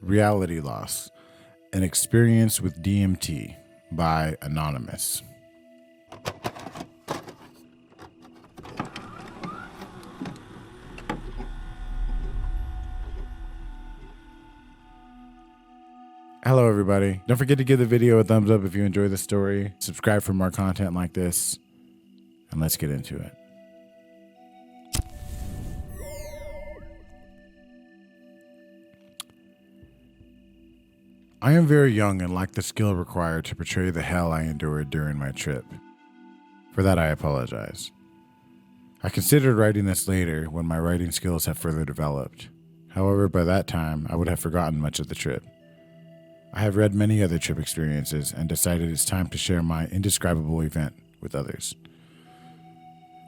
Reality Loss, an experience with DMT by Anonymous. Hello everybody. Don't forget to give the video a thumbs up if you enjoy the story. Subscribe for more content like this. And let's get into it. I am very young and lack the skill required to portray the hell I endured during my trip. For that I apologize. I considered writing this later when my writing skills have further developed. However, by that time, I would have forgotten much of the trip. I have read many other trip experiences and decided it's time to share my indescribable event with others.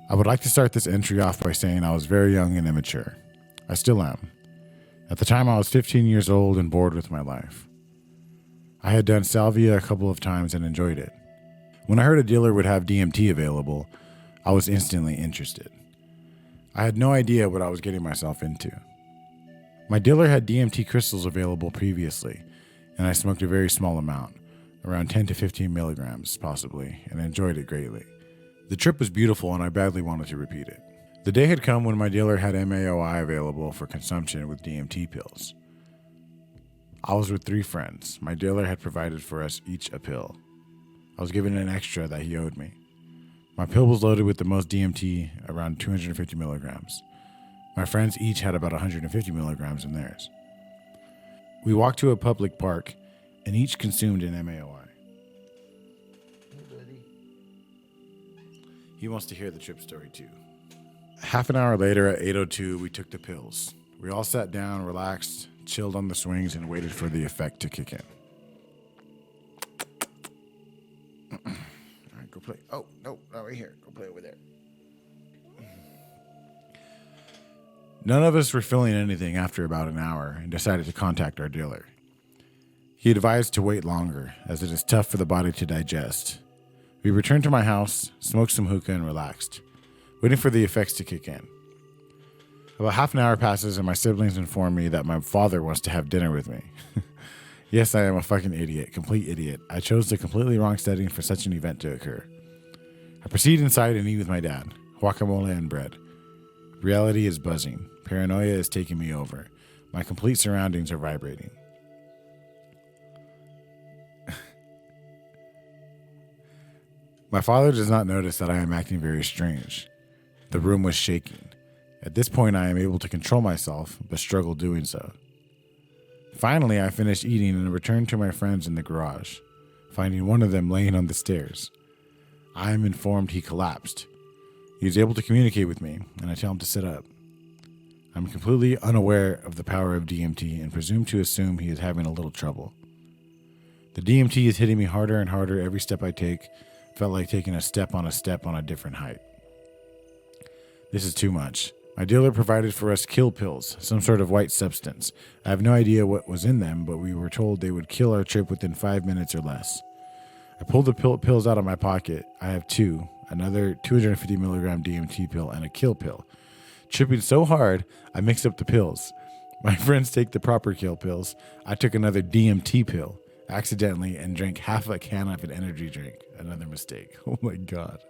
I would like to start this entry off by saying I was very young and immature. I still am. At the time, I was 15 years old and bored with my life. I had done salvia a couple of times and enjoyed it. When I heard a dealer would have DMT available, I was instantly interested. I had no idea what I was getting myself into. My dealer had DMT crystals available previously, and I smoked a very small amount, around 10 to 15 milligrams possibly, and enjoyed it greatly. The trip was beautiful and I badly wanted to repeat it. The day had come when my dealer had MAOI available for consumption with DMT pills. I was with 3 friends. My dealer had provided for us each a pill. I was given an extra that he owed me. My pill was loaded with the most DMT, around 250 milligrams. My friends each had about 150 milligrams in theirs. We walked to a public park and each consumed an MAOI. Hey, buddy. He wants to hear the trip story too. Half an hour later at 8:02, we took the pills. We all sat down, relaxed, chilled on the swings, and waited for the effect to kick in. All right, go play. Oh, no, not right here. Go play over there. None of us were feeling anything after about an hour and decided to contact our dealer. He advised to wait longer, as it is tough for the body to digest. We returned to my house, smoked some hookah, and relaxed, waiting for the effects to kick in. About half an hour passes and my siblings inform me that my father wants to have dinner with me. Yes, I am a fucking idiot, complete idiot. I chose the completely wrong setting for such an event to occur. I proceed inside and eat with my dad, guacamole and bread. Reality is buzzing. Paranoia is taking me over. My complete surroundings are vibrating. My father does not notice that I am acting very strange. The room was shaking. At this point, I am able to control myself, but struggle doing so. Finally, I finish eating and return to my friends in the garage, finding one of them laying on the stairs. I am informed he collapsed. He is able to communicate with me, and I tell him to sit up. I'm completely unaware of the power of DMT and presume to assume he is having a little trouble. The DMT is hitting me harder and harder every step I take. Felt like taking a step on a different height. This is too much. My dealer provided for us kill pills, some sort of white substance. I have no idea what was in them, but we were told they would kill our trip within 5 minutes or less. I pulled the pills out of my pocket. I have 2, another 250 milligram DMT pill and a kill pill. Tripping so hard, I mixed up the pills. My friends take the proper kill pills. I took another DMT pill accidentally and drank half a can of an energy drink. Another mistake. Oh my God.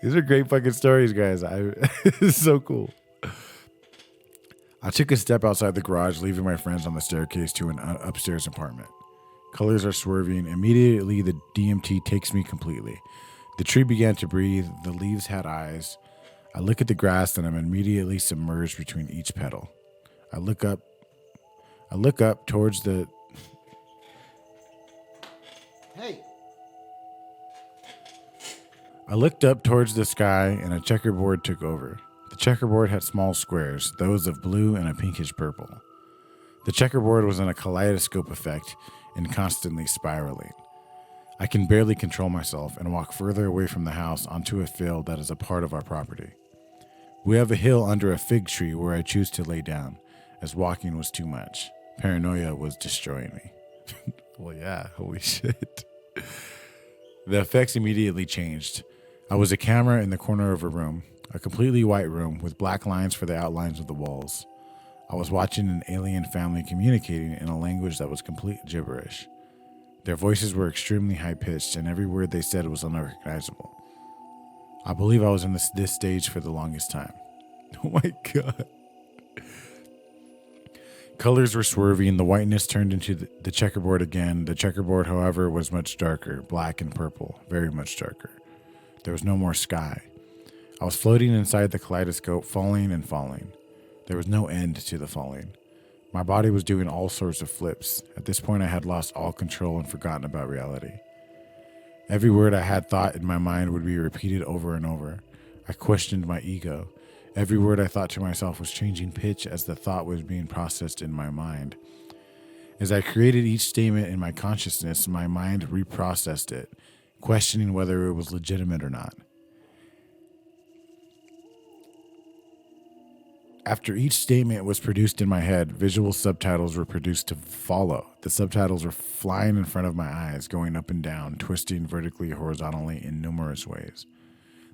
These are great fucking stories, guys. It's so cool. I took a step outside the garage, leaving my friends on the staircase to an upstairs apartment. Colors are swerving. Immediately, the DMT takes me completely. The tree began to breathe. The leaves had eyes. I look at the grass and I'm immediately submerged between each petal. I look up towards the... Hey! I looked up towards the sky and a checkerboard took over. The checkerboard had small squares, those of blue and a pinkish purple. The checkerboard was in a kaleidoscope effect and constantly spiraling. I can barely control myself and walk further away from the house onto a field that is a part of our property. We have a hill under a fig tree where I choose to lay down, as walking was too much. Paranoia was destroying me. Well, yeah, holy shit. The effects immediately changed. I was a camera in the corner of a room, a completely white room with black lines for the outlines of the walls. I was watching an alien family communicating in a language that was complete gibberish. Their voices were extremely high-pitched, and every word they said was unrecognizable. I believe I was in this stage for the longest time. Oh my God. Colors were swerving. The whiteness turned into the checkerboard again. The checkerboard, however, was much darker, black and purple, very much darker. There was no more sky. I was floating inside the kaleidoscope, falling and falling. There was no end to the falling. My body was doing all sorts of flips. At this point, I had lost all control and forgotten about reality. Every word I had thought in my mind would be repeated over and over. I questioned my ego. Every word I thought to myself was changing pitch as the thought was being processed in my mind. As I created each statement in my consciousness, my mind reprocessed it, questioning whether it was legitimate or not. After each statement was produced in my head, visual subtitles were produced to follow. The subtitles were flying in front of my eyes, going up and down, twisting vertically, horizontally in numerous ways.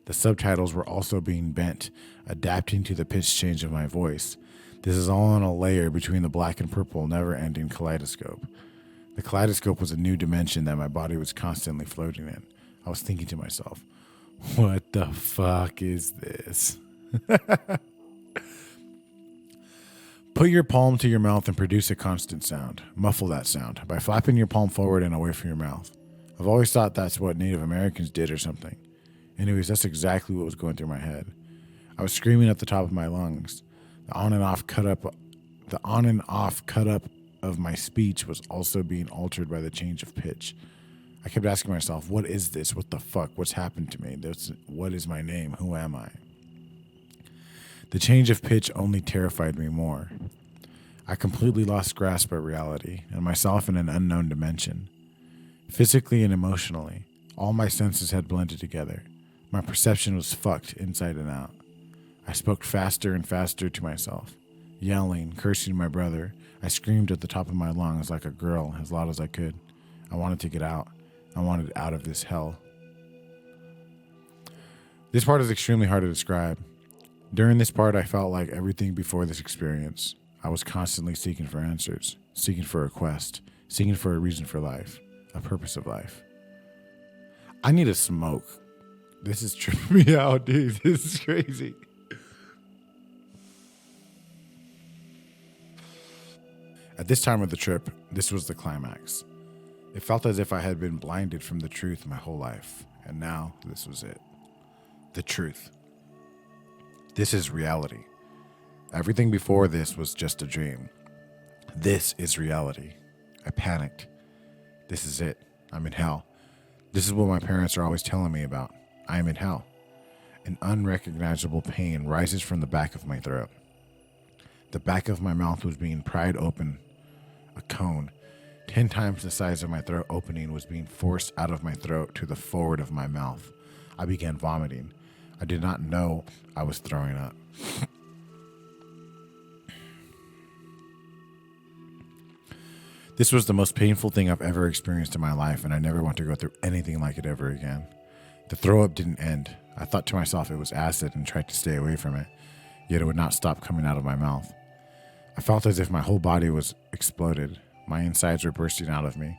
The subtitles were also being bent, adapting to the pitch change of my voice. This is all on a layer between the black and purple, never-ending kaleidoscope. The kaleidoscope was a new dimension that my body was constantly floating in. I was thinking to myself, what the fuck is this? Put your palm to your mouth and produce a constant sound. Muffle that sound by flapping your palm forward and away from your mouth. I've always thought that's what Native Americans did or something. Anyways, that's exactly what was going through my head. I was screaming at the top of my lungs. The on and off cut up of my speech was also being altered by the change of pitch. I kept asking myself, what is this? What the fuck? What's happened to me? What is my name? Who am I? The change of pitch only terrified me more. I completely lost grasp of reality and myself in an unknown dimension. Physically and emotionally, all my senses had blended together. My perception was fucked inside and out. I spoke faster and faster to myself, yelling, cursing my brother. I screamed at the top of my lungs like a girl as loud as I could. I wanted to get out. I wanted out of this hell. This part is extremely hard to describe. During this part, I felt like everything before this experience. I was constantly seeking for answers, seeking for a quest, seeking for a reason for life, a purpose of life. I need a smoke. This is tripping me out, dude. This is crazy. At this time of the trip, this was the climax. It felt as if I had been blinded from the truth my whole life, and now this was it. The truth. This is reality. Everything before this was just a dream. This is reality. I panicked. This is it. I'm in hell. This is what my parents are always telling me about. I am in hell. An unrecognizable pain rises from the back of my throat. The back of my mouth was being pried open. A cone, 10 times the size of my throat opening, was being forced out of my throat to the forward of my mouth. I began vomiting. I did not know I was throwing up. This was the most painful thing I've ever experienced in my life, and I never want to go through anything like it ever again. The throw up didn't end. I thought to myself it was acid and tried to stay away from it, yet it would not stop coming out of my mouth. I felt as if my whole body was exploded. My insides were bursting out of me.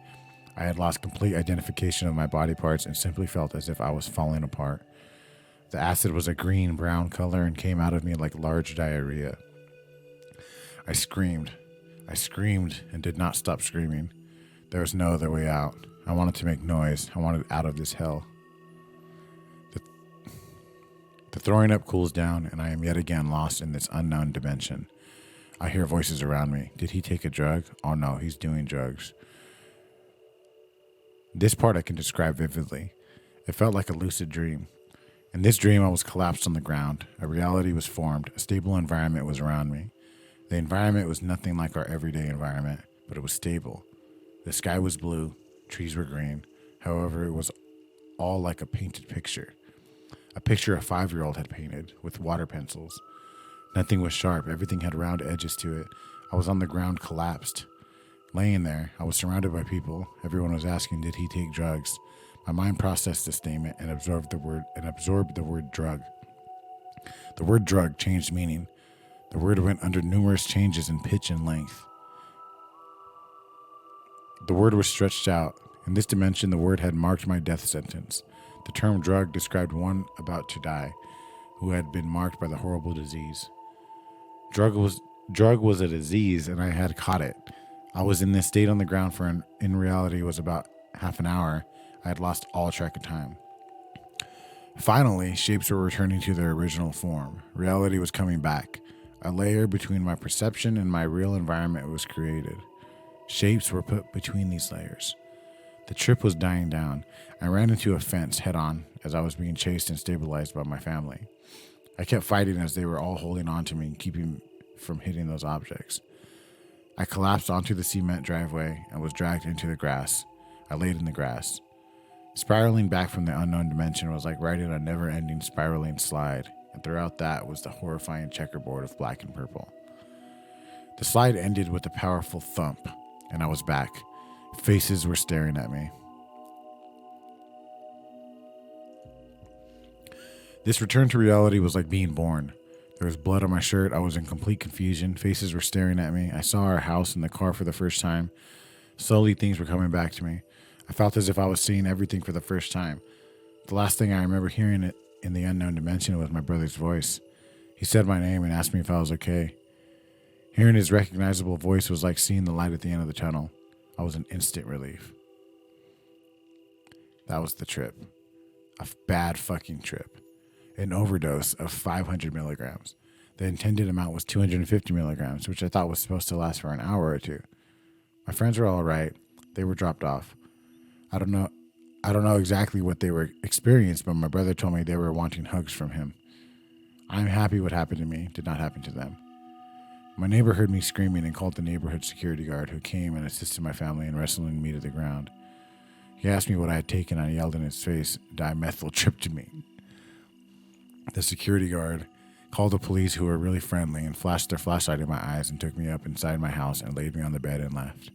I had lost complete identification of my body parts and simply felt as if I was falling apart. The acid was a green-brown color and came out of me like large diarrhea. I screamed and did not stop screaming. There was no other way out. I wanted to make noise. I wanted out of this hell. The throwing up cools down, and I am yet again lost in this unknown dimension. I hear voices around me. Did he take a drug? Oh no, he's doing drugs. This part I can describe vividly. It felt like a lucid dream. In this dream, I was collapsed on the ground. A reality was formed. A stable environment was around me. The environment was nothing like our everyday environment, but it was stable. The sky was blue. Trees were green. However, it was all like a painted picture. A picture a 5-year-old had painted with water pencils. Nothing was sharp. Everything had round edges to it. I was on the ground, collapsed. Laying there, I was surrounded by people. Everyone was asking, did he take drugs? My mind processed the statement and absorbed the word drug. The word drug changed meaning. The word went under numerous changes in pitch and length. The word was stretched out. In this dimension, the word had marked my death sentence. The term drug described one about to die who had been marked by the horrible disease. Drug was a disease, and I had caught it. I was in this state on the ground for, in reality, was about half an hour. I had lost all track of time. Finally, shapes were returning to their original form. Reality was coming back. A layer between my perception and my real environment was created. Shapes were put between these layers. The trip was dying down. I ran into a fence head-on as I was being chased and stabilized by my family. I kept fighting as they were all holding on to me and keeping from hitting those objects. I collapsed onto the cement driveway and was dragged into the grass. I laid in the grass. Spiraling back from the unknown dimension was like riding a never-ending spiraling slide, and throughout that was the horrifying checkerboard of black and purple. The slide ended with a powerful thump, and I was back. Faces were staring at me. This return to reality was like being born. There was blood on my shirt. I was in complete confusion. Faces were staring at me. I saw our house and the car for the first time. Slowly, things were coming back to me. I felt as if I was seeing everything for the first time. The last thing I remember hearing it in the unknown dimension was my brother's voice. He said my name and asked me if I was okay. Hearing his recognizable voice was like seeing the light at the end of the tunnel. I was in instant relief. That was the trip. A bad fucking trip. An overdose of 500 milligrams. The intended amount was 250 milligrams, which I thought was supposed to last for an hour or two. My friends were all right. They were dropped off. I don't know exactly what they were experiencing, but my brother told me they were wanting hugs from him. I'm happy what happened to me did not happen to them. My neighbor heard me screaming and called the neighborhood security guard, who came and assisted my family in wrestling me to the ground. He asked me what I had taken, and I yelled in his face, dimethyltryptamine. The security guard called the police, who were really friendly, and flashed their flashlight in my eyes and took me up inside my house and laid me on the bed and left.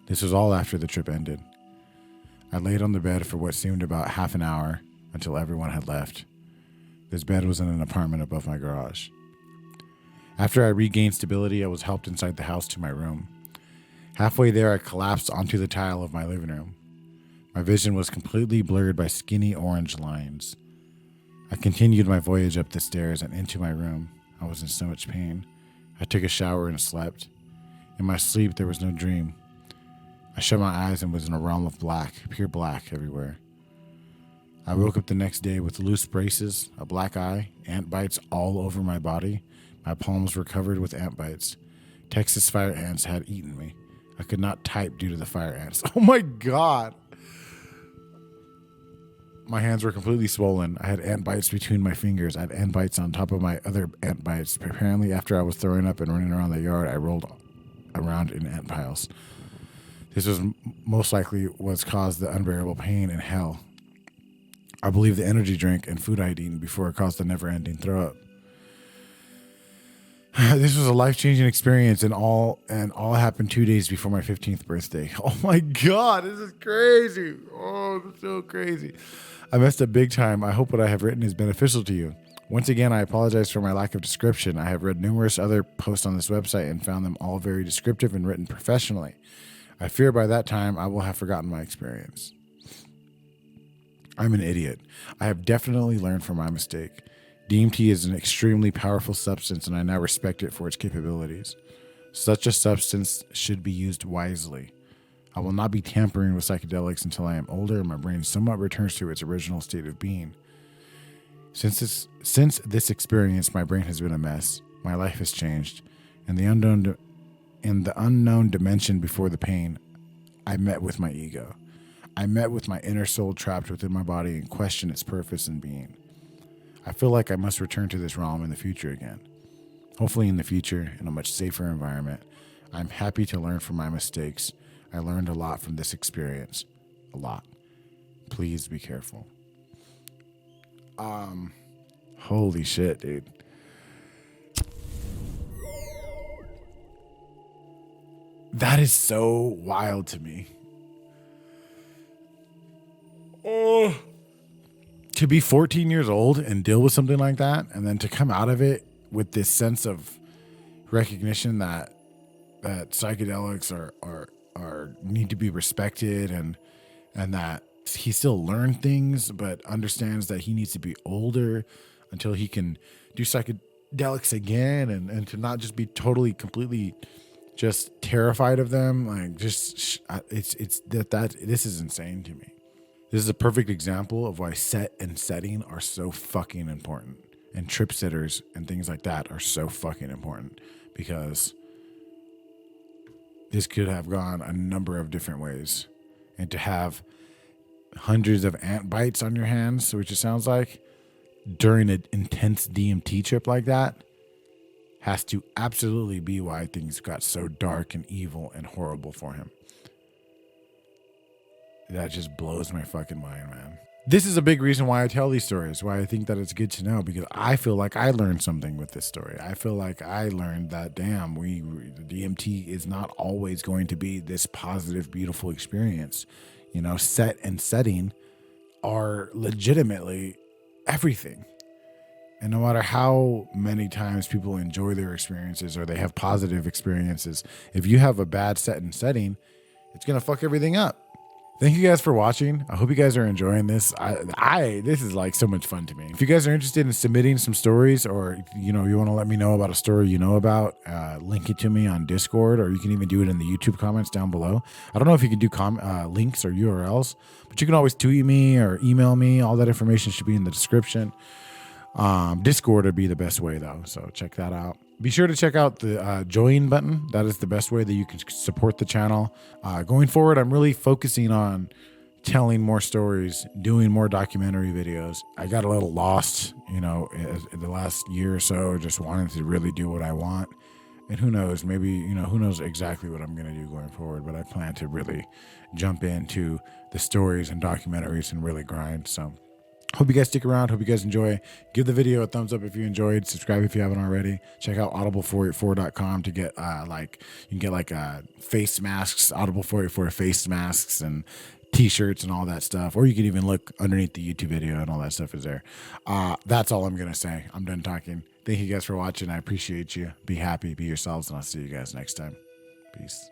This was all after the trip ended. I laid on the bed for what seemed about half an hour until everyone had left. This bed was in an apartment above my garage. After I regained stability, I was helped inside the house to my room. Halfway there, I collapsed onto the tile of my living room. My vision was completely blurred by skinny orange lines. I continued my voyage up the stairs and into my room. I was in so much pain. I took a shower and slept. In my sleep, there was no dream. I shut my eyes and was in a realm of black, pure black everywhere. I woke up the next day with loose braces, a black eye, ant bites all over my body. My palms were covered with ant bites. Texas fire ants had eaten me. I could not type due to the fire ants. Oh my God. My hands were completely swollen. I had ant bites between my fingers. I had ant bites on top of my other ant bites. Apparently, after I was throwing up and running around the yard, I rolled around in ant piles. This was most likely what's caused the unbearable pain and hell. I believe the energy drink and food I'd eaten before it caused the never-ending throw-up. This was a life-changing experience, and all happened 2 days before my 15th birthday. Oh my God, this is crazy. Oh, it's so crazy. I messed up big time. I hope what I have written is beneficial to you. Once again, I apologize for my lack of description. I have read numerous other posts on this website and found them all very descriptive and written professionally. I fear by that time I will have forgotten my experience. I'm an idiot. I have definitely learned from my mistake. DMT is an extremely powerful substance, and I now respect it for its capabilities. Such a substance should be used wisely. I will not be tampering with psychedelics until I am older and my brain somewhat returns to its original state of being. Since this experience, my brain has been a mess. My life has changed. In the unknown dimension before the pain, I met with my ego. I met with my inner soul trapped within my body and questioned its purpose in being. I feel like I must return to this realm in the future again. Hopefully in the future, in a much safer environment. I'm happy to learn from my mistakes. I learned a lot from this experience. A lot. Please be careful. Holy shit, dude. That is so wild to me. Oh. To be 14 years old and deal with something like that, and then to come out of it with this sense of recognition that psychedelics are need to be respected, and that he still learned things, but understands that he needs to be older until he can do psychedelics again, and to not just be totally, completely just terrified of them. Like, just it's that this is insane to me. This is a perfect example of why set and setting are so fucking important, and trip sitters and things like that are so fucking important, because this could have gone a number of different ways. And to have hundreds of ant bites on your hands, which it sounds like, during an intense DMT trip like that, has to absolutely be why things got so dark and evil and horrible for him. That just blows my fucking mind, man. This is a big reason why I tell these stories, why I think that it's good to know, because I feel like I learned something with this story. I feel like I learned that, damn, the DMT is not always going to be this positive, beautiful experience. You know, set and setting are legitimately everything. And no matter how many times people enjoy their experiences or they have positive experiences, if you have a bad set and setting, it's going to fuck everything up. Thank you guys for watching. I hope you guys are enjoying this. This is like so much fun to me. If you guys are interested in submitting some stories, or you want to let me know about a story you know about, link it to me on Discord, or you can even do it in the YouTube comments down below. I don't know if you can do links or URLs, but you can always tweet me or email me. All that information should be in the description. Discord would be the best way though, so check that out. Be sure to check out the join button. That is the best way that you can support the channel. Going forward, I'm really focusing on telling more stories, doing more documentary videos. I got a little lost, in the last year or so, just wanting to really do what I want. And who knows, maybe, who knows exactly what I'm going to do going forward, but I plan to really jump into the stories and documentaries and really grind. So hope you guys stick around. Hope you guys enjoy. Give the video a thumbs up if you enjoyed. Subscribe if you haven't already. Check out audible484.com to get you can get face masks, Audible484 face masks and t-shirts and all that stuff. Or you can even look underneath the YouTube video and all that stuff is there. That's all I'm going to say. I'm done talking. Thank you guys for watching. I appreciate you. Be happy, be yourselves, and I'll see you guys next time. Peace.